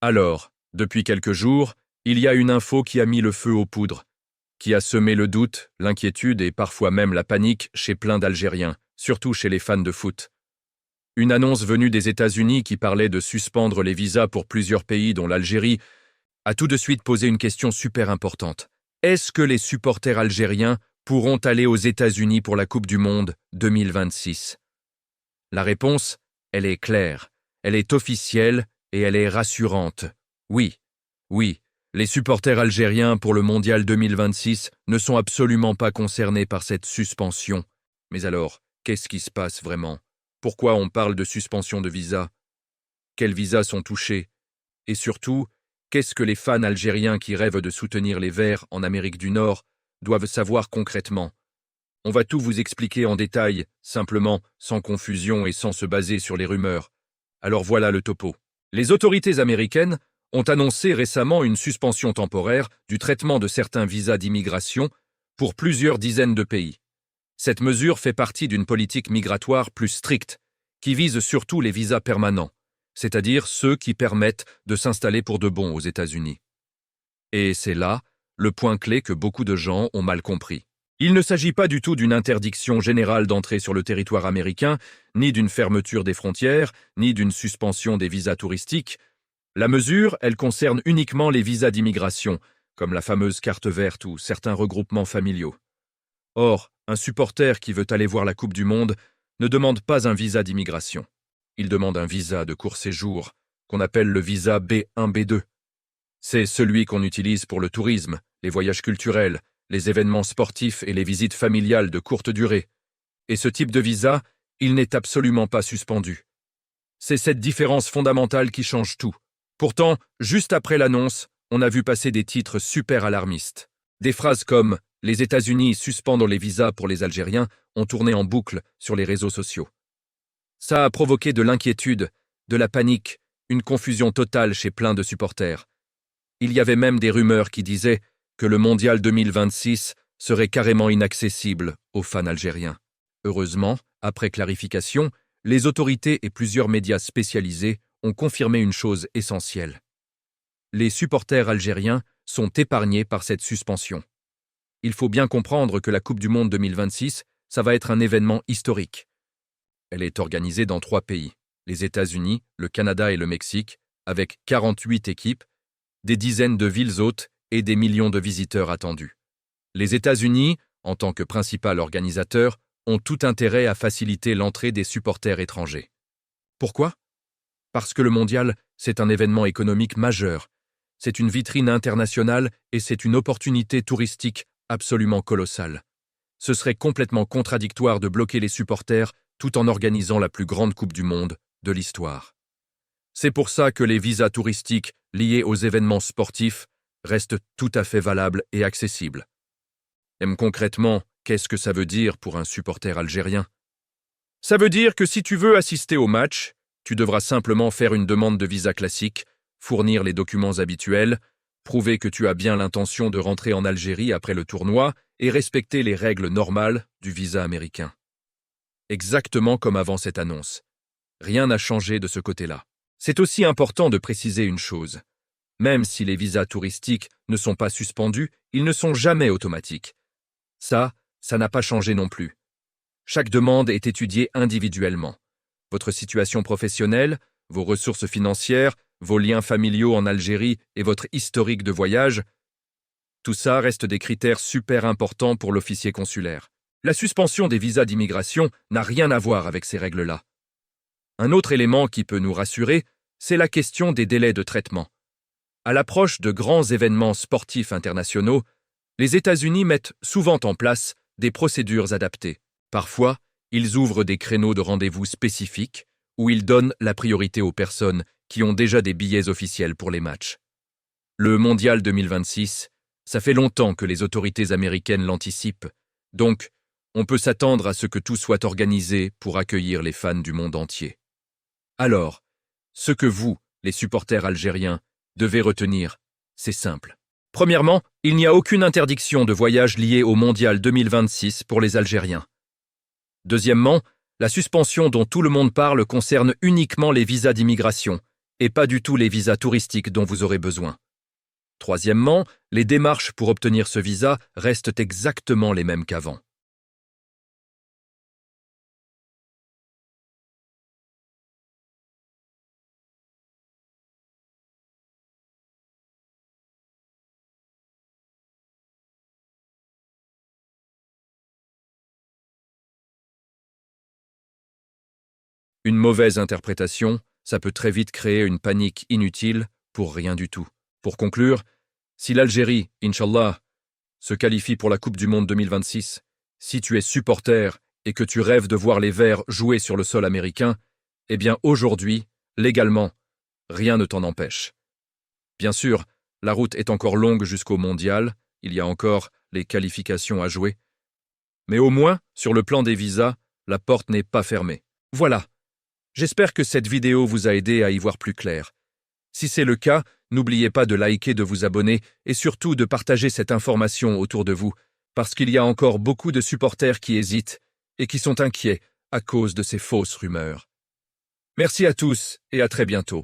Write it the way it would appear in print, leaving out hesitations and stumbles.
Alors, depuis quelques jours, il y a une info qui a mis le feu aux poudres, qui a semé le doute, l'inquiétude et parfois même la panique chez plein d'Algériens, surtout chez les fans de foot. Une annonce venue des États-Unis qui parlait de suspendre les visas pour plusieurs pays dont l'Algérie a tout de suite posé une question super importante. Est-ce que les supporters algériens pourront aller aux États-Unis pour la Coupe du Monde 2026? La réponse, elle est claire, elle est officielle et elle est rassurante. Oui, oui, les supporters algériens pour le Mondial 2026 ne sont absolument pas concernés par cette suspension. Mais alors, qu'est-ce qui se passe vraiment? Pourquoi on parle de suspension de visa? Quels visas sont touchés? Et surtout, qu'est-ce que les fans algériens qui rêvent de soutenir les Verts en Amérique du Nord doivent savoir concrètement? On va tout vous expliquer en détail, simplement, sans confusion et sans se baser sur les rumeurs. Alors voilà le topo. Les autorités américaines ont annoncé récemment une suspension temporaire du traitement de certains visas d'immigration pour plusieurs dizaines de pays. Cette mesure fait partie d'une politique migratoire plus stricte, qui vise surtout les visas permanents, c'est-à-dire ceux qui permettent de s'installer pour de bon aux États-Unis. Et c'est là le point clé que beaucoup de gens ont mal compris. Il ne s'agit pas du tout d'une interdiction générale d'entrer sur le territoire américain, ni d'une fermeture des frontières, ni d'une suspension des visas touristiques. La mesure, elle concerne uniquement les visas d'immigration, comme la fameuse carte verte ou certains regroupements familiaux. Or, un supporter qui veut aller voir la Coupe du Monde ne demande pas un visa d'immigration. Il demande un visa de court séjour, qu'on appelle le visa B1-B2. C'est celui qu'on utilise pour le tourisme, les voyages culturels, les événements sportifs et les visites familiales de courte durée. Et ce type de visa, il n'est absolument pas suspendu. C'est cette différence fondamentale qui change tout. Pourtant, juste après l'annonce, on a vu passer des titres super alarmistes. Des phrases comme « Les États-Unis suspendent les visas pour les Algériens » ont tourné en boucle sur les réseaux sociaux. Ça a provoqué de l'inquiétude, de la panique, une confusion totale chez plein de supporters. Il y avait même des rumeurs qui disaient que le Mondial 2026 serait carrément inaccessible aux fans algériens. Heureusement, après clarification, les autorités et plusieurs médias spécialisés ont confirmé une chose essentielle. Les supporters algériens sont épargnés par cette suspension. Il faut bien comprendre que la Coupe du Monde 2026, ça va être un événement historique. Elle est organisée dans 3 pays, les États-Unis, le Canada et le Mexique, avec 48 équipes, des dizaines de villes hôtes et des millions de visiteurs attendus. Les États-Unis, en tant que principal organisateur, ont tout intérêt à faciliter l'entrée des supporters étrangers. Pourquoi? Parce que le mondial, c'est un événement économique majeur. C'est une vitrine internationale et c'est une opportunité touristique absolument colossale. Ce serait complètement contradictoire de bloquer les supporters tout en organisant la plus grande Coupe du Monde de l'histoire. C'est pour ça que les visas touristiques liés aux événements sportifs restent tout à fait valables et accessibles. Concrètement, qu'est-ce que ça veut dire pour un supporter algérien? Ça veut dire que si tu veux assister au match, tu devras simplement faire une demande de visa classique, fournir les documents habituels, prouver que tu as bien l'intention de rentrer en Algérie après le tournoi et respecter les règles normales du visa américain. Exactement comme avant cette annonce. Rien n'a changé de ce côté-là. C'est aussi important de préciser une chose. Même si les visas touristiques ne sont pas suspendus, ils ne sont jamais automatiques. Ça n'a pas changé non plus. Chaque demande est étudiée individuellement. Votre situation professionnelle, vos ressources financières, vos liens familiaux en Algérie et votre historique de voyage, tout ça reste des critères super importants pour l'officier consulaire. La suspension des visas d'immigration n'a rien à voir avec ces règles-là. Un autre élément qui peut nous rassurer, c'est la question des délais de traitement. À l'approche de grands événements sportifs internationaux, les États-Unis mettent souvent en place des procédures adaptées. Parfois, ils ouvrent des créneaux de rendez-vous spécifiques où ils donnent la priorité aux personnes qui ont déjà des billets officiels pour les matchs. Le Mondial 2026, ça fait longtemps que les autorités américaines l'anticipent, donc on peut s'attendre à ce que tout soit organisé pour accueillir les fans du monde entier. Alors, ce que vous, les supporters algériens, devez retenir, c'est simple. Premièrement, il n'y a aucune interdiction de voyage liée au Mondial 2026 pour les Algériens. Deuxièmement, la suspension dont tout le monde parle concerne uniquement les visas d'immigration, et pas du tout les visas touristiques dont vous aurez besoin. Troisièmement, les démarches pour obtenir ce visa restent exactement les mêmes qu'avant. Une mauvaise interprétation, ça peut très vite créer une panique inutile pour rien du tout. Pour conclure, si l'Algérie, Inch'Allah, se qualifie pour la Coupe du Monde 2026, si tu es supporter et que tu rêves de voir les Verts jouer sur le sol américain, eh bien aujourd'hui, légalement, rien ne t'en empêche. Bien sûr, la route est encore longue jusqu'au mondial, il y a encore les qualifications à jouer, mais au moins, sur le plan des visas, la porte n'est pas fermée. Voilà. J'espère que cette vidéo vous a aidé à y voir plus clair. Si c'est le cas, n'oubliez pas de liker, de vous abonner et surtout de partager cette information autour de vous, parce qu'il y a encore beaucoup de supporters qui hésitent et qui sont inquiets à cause de ces fausses rumeurs. Merci à tous et à très bientôt.